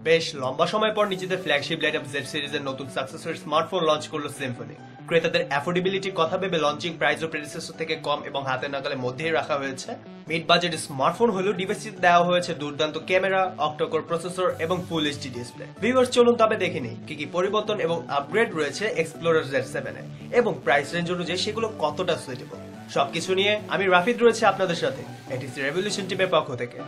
বেশ লম্বা সময় পর নিজেদের ফ্ল্যাগশিপ লাইনআপ জেড সিরিজের নতুন সাকসেসর স্মার্টফোন লঞ্চ করলো সিম্ফনি। ক্রেতাদের অ্যাফোর্ডেবিলিটির কথা ভেবে লঞ্চিং প্রাইসও প্রেডিসেসর থেকে কম এবং হাতের নাগালের মধ্যেই রাখা হয়েছে। মিড বাজেট স্মার্টফোন হলেও ডিভাইসটিতে দেওয়া হয়েছে দুর্দান্ত ক্যামেরা, অক্টাকোর প্রসেসর এবং ফুল এইচডি ডিসপ্লে। ভিউয়ার্স, চলুন তবে দেখে নিই কি পরিবর্তন এবং আপগ্রেড রয়েছে এক্সপ্লোরার Z7 এ এবং প্রাইস রেঞ্জ অনুযায়ী সেগুলো কতটা সুইটেবল। সবকিছু নিয়ে আমি রাফিদ রয়েছে আপনাদের সাথে এটিসি রেভলিউশন টিমের পক্ষ থেকে।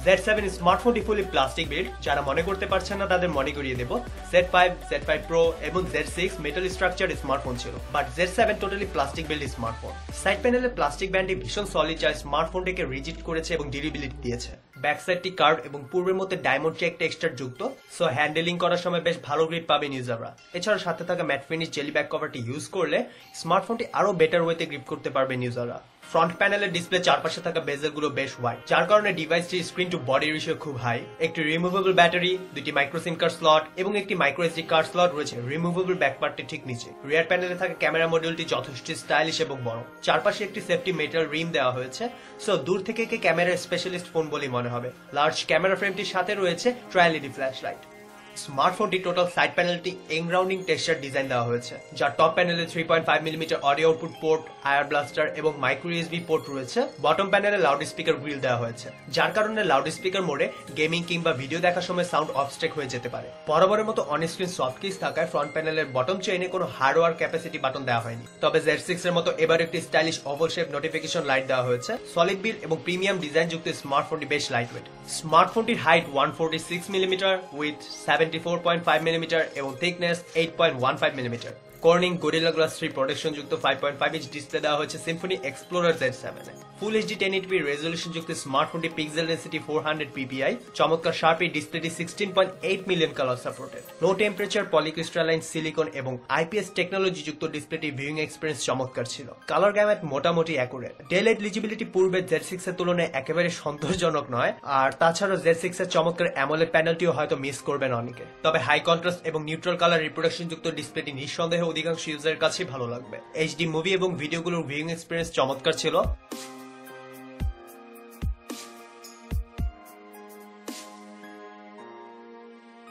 Z7 স্মার্টফোনটি ফুলি প্লাস্টিক বিল্ড। যারা মনে করতে পারছেন না তাদের মনে করিয়ে দেব, Z5, Z5 Pro এবং Z6 মেটাল স্ট্রাকচার স্মার্টফোন ছিল, but Z7 totally plastic build smartphone. Side প্যানেলের প্লাস্টিক ব্যান্ডটি ভীষণ সলিড, যা স্মার্টফোনটিকে রিজিড করেছে এবং ডিউরেবিলিটি দিয়েছে। ব্যাক সাইডটি কার্ভ এবং পূর্বের মধ্যে ডায়মন্ড চেক টেক্সচার যুক্ত, সো হ্যান্ডেলিং করার সময় বেশ ভালো গ্রিপ পাবেন ইউজাররা। এছাড়া সাথে থাকা ম্যাট ফিনিশ জেলি ব্যাক কভারটি ইউজ করলে স্মার্টফোনটি আরো বেটার ওয়েতে গ্রিপ করতে পারবেন ইউজাররা। ফ্রন্ট প্যানেলের ডিসপ্লে চারপাশে থাকা বেজেল গুলো বেশ ওয়াইড, যার কারণে ডিভাইসটির স্ক্রিন টু বডি রেশিও খুব হাই। একটি রিমুভেবল ব্যাটারি, দুটি মাইক্রো সিম কার্ড স্লট এবং একটি মাইক্রো এসডি কার্ড স্লট রয়েছে রিমুভেবল ব্যাক পার্টটি ঠিক নিচে। রিয়ার প্যানেলে থাকা ক্যামেরা মডিউলটি যথেষ্ট স্টাইলিশ এবং বড়। চারপাশে একটি সেফটি মেটাল রিম দেওয়া হয়েছে, সো দূর থেকে ক্যামেরার স্পেশালিস্ট ফোন বলেই মনে হবে। লার্জ ক্যামেরা ফ্রেমটির সাথে রয়েছে ট্রাইএলইডি ফ্ল্যাশ লাইট। স্মার্টফোনটি টোটাল সাইড প্যানেলটি এনগ্রাউন্ডিং টেক্সচার ডিজাইন দেওয়া হয়েছে, যার টপ প্যানেলে 3.5mm audio output port, IR blaster এবং মাইক্রো ইউএসবি পোর্ট রয়েছে। বটম প্যানেলে লাউড স্পিকার গ্রিল দেওয়া হয়েছে, যার কারণে লাউড স্পিকার মোডে গেমিং কিংবা ভিডিও দেখার সময় সাউন্ড অবস্ট্রেক হয়ে যেতে পারে। বরাবরের মতো অন স্ক্রিন সফট কিস থাকায় ফ্রন্ট প্যানেলের বটম চেইনে কোনো হার্ডওয়্যার ক্যাপাসিটি বাটন দেওয়া হয়নি। তবে Z6 এর মতো এবার একটি stylish oval shape notification light দেওয়া হয়েছে। সলিড বিল্ড এবং প্রিমিয়াম ডিজাইন যুক্ত স্মার্টফোনটি বেশ lightweight. স্মার্টফোনটির height 146mm with 74.5mm এবং thickness 8.15mm। Corning Gorilla Glass 3 protection যুক্ত 5.5 ডিসপ্লে দেওয়া হয়েছে সিম্ফনি এক্সপ্লোরার Z7 এ। ফুল এইচডি 1080p রেজোলিউশন যুক্ত স্মার্টফোনটি পিক্সেল ডেন্সিটি 400 ppi, চমৎকার শার্প এই ডিসপ্লেটি 16.8 million colour supported. Low temperature polycrystalline silicon এবং আইপিএস টেকনোলজি যুক্ত ডিসপ্লেটি ভিউইং এক্সপেরিয়েন্স চমৎকার ছিল। কালার গ্যামেট মোটামুটি অ্যাকুরেট। ডেলাইট লিজিবিলিটি পূর্বের Z6 এর তুলনায় একেবারে সন্তোষজনক নয়, আর তাছাড়া Z6 এর চমৎকার অ্যামোলেড প্যানেলটিও হয়তো মিস করবেন অনেকে। তবে হাই কন্ট্রাস্ট এবং নিউট্রাল কালার রিপ্রোডাকশন যুক্ত ডিসপ্লেটি নিঃসন্দেহে অধিকাংশ ইউজারের কাছে ভালো লাগবে। এইচডি মুভি এবং ভিডিওগুলোর ভিউইং এক্সপেরিয়েন্স চমৎকার ছিল।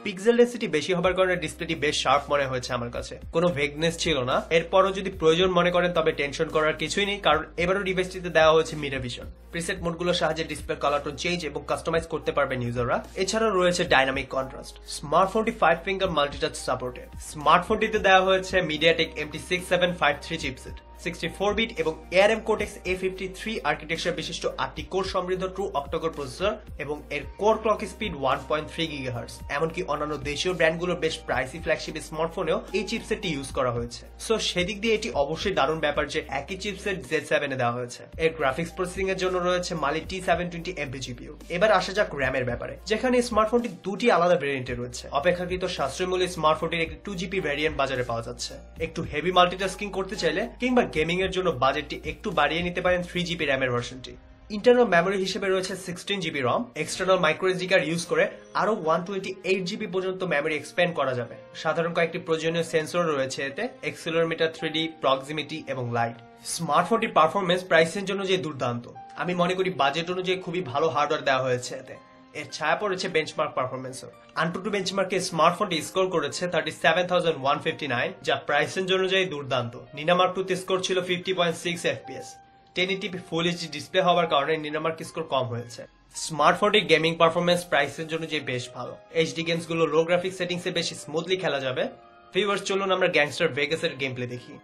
পিক্সেল ডেন্সিটি বেশি হবার কারণে ডিসপ্লেটি বেশ শার্প মনে হয়েছে আমার কাছে, কোনো ভেগনেস ছিল না। এরপরও যদি প্রয়োজন মনে করেন তবে টেনশন করার কিছুই নেই, কারণ এবারও ডিভাইসটিতে দেওয়া হয়েছে মিরর ভিশন। প্রিসেট মোডগুলোর সাহায্যে ডিসপ্লে কালার টোন চেঞ্জ এবং কাস্টমাইজ করতে পারবেন ইউজাররা। এছাড়াও রয়েছে ডাইনামিক কন্ট্রাস্ট। স্মার্টফোনটি 5 ফিঙ্গার মাল্টিটাচ সাপোর্টেড। স্মার্টফোনটিতে দেওয়া হয়েছে মিডিয়াটেক MT6753 চিপসেট, 64 বিট এবং ARM Cortex A53 আর্কিটেকচার বিশিষ্ট 8টি কোর সমৃদ্ধ ট্রু অক্টাকোর প্রসেসর এবং এর কোর ক্লক স্পিড 1.3 GHz। এমনকি অন্যান্য দেশীয় ব্র্যান্ডগুলোর বেশ প্রাইসি ফ্ল্যাগশিপ স্মার্টফোনেও এই চিপসেটটি ইউজ করা হয়েছে, সো সেদিক দিয়ে এটি অবশ্যই দারুণ ব্যাপার যে একই চিপসেট Z7 এ দেওয়া হয়েছে। এর গ্রাফিক্স প্রসেসিং এর জন্য রয়েছে মালি T720MB GPU। এবার আসা যাক র্যামের ব্যাপারে, যেখানে স্মার্টফোনটি দুটি আলাদা ভেরিয়েন্টে রয়েছে। অপেক্ষাকৃত সাশ্রয় মূল্যে স্মার্টফোনটির একটি 2GB ভ্যারিয়েন্ট বাজারে পাওয়া যাচ্ছে। একটু হেভি মাল্টিটাস্কিং করতে চাইলে কিংবা গেমিং এর জন্য বাজেটটি একটু বাড়িয়ে নিতে পারেন 3GB র্যামের ভার্সনটি। ইন্টারনাল মেমোরি হিসেবে রয়েছে 16GB ROM. External micro SD card use করে আরো 128GB পর্যন্ত মেমোরি এক্সপ্যান্ড করা যাবে। সাধারণ কয়েকটি প্রয়োজনীয় সেন্সর রয়েছে এতে, অ্যাক্সেলেরোমিটার, 3D, প্রক্সিমিটি এবং লাইট। স্মার্টফোনটির পারফরমেন্স প্রাইসের জন্য যে দুর্দান্ত, আমি মনে করি বাজেট অনুযায়ী খুবই ভালো হার্ডওয়্যার দেওয়া হয়েছে এতে। এর ছায়া পড়েছে বেঞ্চমার্ক পারফরমেন্সও। আনটুটু বেঞ্চমার্কে স্মার্টফোনটি স্কোর করেছে 37,159, যা প্রাইসের অনুযায়ী দুর্দান্ত। নিনামার্ক 2 স্কোর ছিল 50.6 FPS। 1080p full HD display হওয়ার কারণে নিনামার্ক স্কোর কম হয়েছে। স্মার্টফোনটির গেমিং পারফরমেন্স প্রাইসের জন্য যে বেশ ভালো। এইচডি গেমস গুলো লো গ্রাফিক্স সেটিংসে বেশি স্মুথলি খেলা যাবে। ভিউয়ার্স, চলুন আমরা গ্যাংস্টার ভেগাসের গেম প্লে দেখি।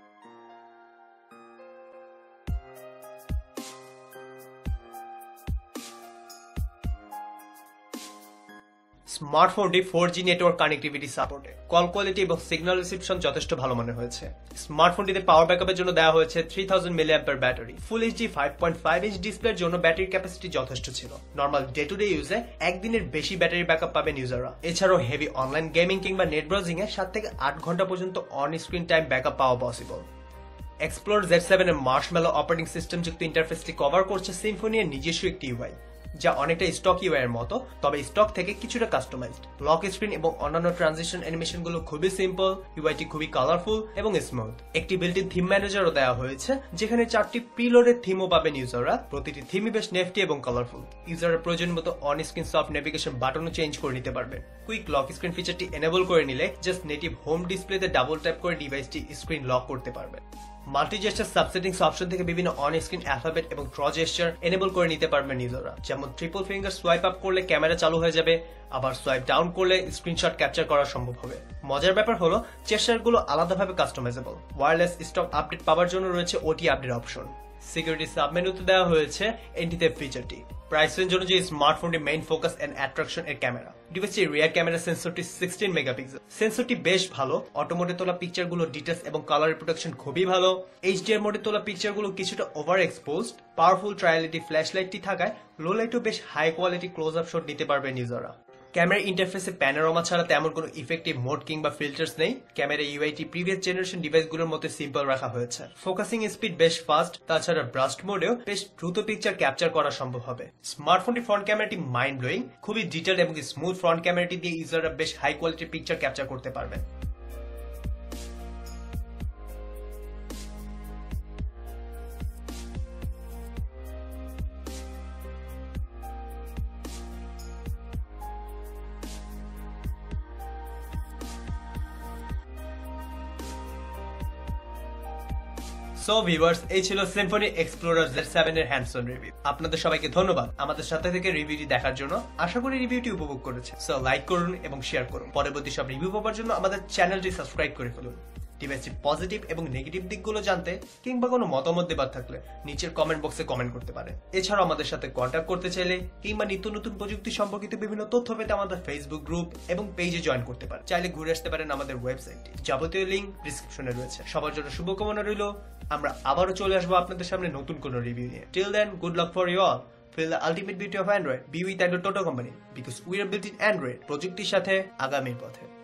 স্মার্টফোনটি 4G নেটওয়ার্ক কানেক্টিভিটি সাপোর্টে। কল কোয়ালিটি এবং সিগন্যাল রিসিপশন যথেষ্ট ভালো মনে হয়েছে। স্মার্টফোনটিতে পাওয়ার ব্যাকআপের জন্য দেওয়া হয়েছে 3000 mAh battery. Full HD 5.5 inch ডিসপ্লের জন্য ব্যাটারি ক্যাপাসিটি যথেষ্ট ছিল। নর্মাল ডে টু ডে ইউজে একদিনের বেশি ব্যাটারি ব্যাকআপ পাবেন ইউজাররা। এছাড়াও হেভি অনলাইন গেমিং কিংবা নেট ব্রাউজিং এ 7 থেকে 8 ঘন্টা পর্যন্ত অন স্ক্রিন টাইম ব্যাকআপ পাওয়া পসিবল। এক্সপ্লোর Z7 এর মার্শম্যালো অপারেটিং সিস্টেম যুক্ত ইন্টারফেসটি কভার করছে সিম্ফনি এর নিজস্ব একটি UI। যা অনেকটা স্টক ইউআই এর মতো, তবে স্টক থেকে কিছুটা কাস্টমাইজড। লক স্ক্রিন এবং অন্যান্য ট্রানজিশন অ্যানিমেশন গুলো খুবই সিম্পল, ইউআইটি খুবই কালারফুল এবং স্মুথ। একটি বিল্ট-ইন থিম ম্যানেজারও দেওয়া হয়েছে, যেখানে 4টি প্রিলোডেড থিমও পাবেন ইউজাররা। প্রতিটি থিমই বেশ নেফটি এবং কালারফুল। ইউজারের প্রয়োজন মতো অন স্ক্রিন সফট নেভিগেশন বাটনও চেঞ্জ করে নিতে পারবেন। কুইক লক স্ক্রিন ফিচারটি এনেবল করে নিলে জাস্ট নেটিভ হোম ডিসপ্লেতে ডাবল ট্যাপ করে ডিভাইসটি স্ক্রিন লক করতে পারবেন। মাল্টি জেস্টার সাবসেটিংস অপশন থেকে বিভিন্ন অন স্ক্রিন অ্যালফাবেট এবং ড্র জেস্টার এনেবল করে নিতে পারবেন ইউজাররা। যেমন ট্রিপল ফিঙ্গার সোয়াইপ আপ করলে ক্যামেরা চালু হয়ে যাবে, আবার সোয়াইপ ডাউন করলে স্ক্রিনশট ক্যাপচার করা সম্ভব হবে। মজার ব্যাপার হলো জেস্টারগুলো আলাদাভাবে কাস্টমাইজেবল। ওয়্যারলেস স্টক আপডেট পাওয়ার জন্য রয়েছে ওটি আপডেট অপশন। সিকিউরিটি সাবমেনুতে দেওয়া হয়েছে এন্টি-থেফট ফিচারটি। প্রাইস রেঞ্জ অনুযায়ী স্মার্টফোনটি মেইন ফোকাস এন্ড অ্যাট্রাকশন এর ক্যামেরা। ডিভাইসটির রিয়ার ক্যামেরা সেন্সরটি 16 মেগাপিক্সেল। সেন্সরটি বেশ ভালো। অটো মোডে তোলা পিকচারগুলো ডিটেলস এবং কালার রিপ্রোডাকশন খুবই ভালো। এইচডিআর মোডে তোলা পিকচারগুলো কিছুটা ওভার এক্সপোজড। পাওয়ারফুল ট্রায়ালিটি ফ্ল্যাশ লাইটটি থাকায় লো লাইটও বেশ high quality close up shot নিতে পারবেন ইউজাররা। ক্যামেরা ইন্টারফেসে প্যানোরামা ছাড়া তেমন কোনো ইফেক্টিভ মোড কিংবা ফিল্টার্স নেই। ক্যামেরা ইউআইটি প্রিভিয়াস জেনারেশন ডিভাইসগুলোর মতো সিম্পল রাখা হয়েছে। ফোকাসিং স্পিড বেশ ফাস্ট, তাছাড়া ব্রাস্ট মোডেও বেশ দ্রুত পিকচার ক্যাপচার করা সম্ভব হবে। স্মার্টফোনটির ফ্রন্ট ক্যামেরাটি মাইন্ড ব্লোয়িং। খুবই ডিটেইলড এবং স্মুথ ফ্রন্ট ক্যামেরাটি দিয়ে ইউজাররা বেশ হাই কোয়ালিটির পিকচার ক্যাপচার করতে পারবেন। সো ভিউয়ার্স, এই ছিল সিম্ফনি এক্সপ্লোরার Z7 এর হ্যান্ডস অন রিভিউ। আপনাদের সবাইকে ধন্যবাদ আমাদের সাথে থেকে রিভিউটি দেখার জন্য। আশা করি রিভিউটি উপভোগ করেছেন। সো লাইক করুন এবং শেয়ার করুন। পরবর্তী সব রিভিউ পাওয়ার জন্য আমাদের চ্যানেলটি সাবস্ক্রাইব করে ফেলুন। ডিভাইসের পজিটিভ এবং নেগেটিভ দিকগুলো জানতে কিংবা কোনো মতামত দেবার থাকলে নিচের কমেন্ট বক্সে কমেন্ট করতে পারেন। এছাড়াও আমাদের সাথে কন্ট্যাক্ট করতে চাইলে কিংবা নিত্য নতুন প্রযুক্তি সম্পর্কিত বিভিন্ন তথ্য পেতে আমাদের ফেসবুক গ্রুপ এবং পেজে জয়েন করতে পারেন। চাইলে ঘুরে আসতে পারেন আমাদের ওয়েবসাইটে। যাবতীয় লিংক ডিসক্রিপশনে রয়েছে। সবার জন্য শুভকামনা রইল। আমরা আবারও চলে আসবো আপনাদের সামনে নতুন কোনো রিভিউ নিয়ে। Till then, good luck for you all. Feel the ultimate beauty of Android. Be with Android Toto Company because we are built in Android। প্রযুক্তির সাথে আগামীর পথে।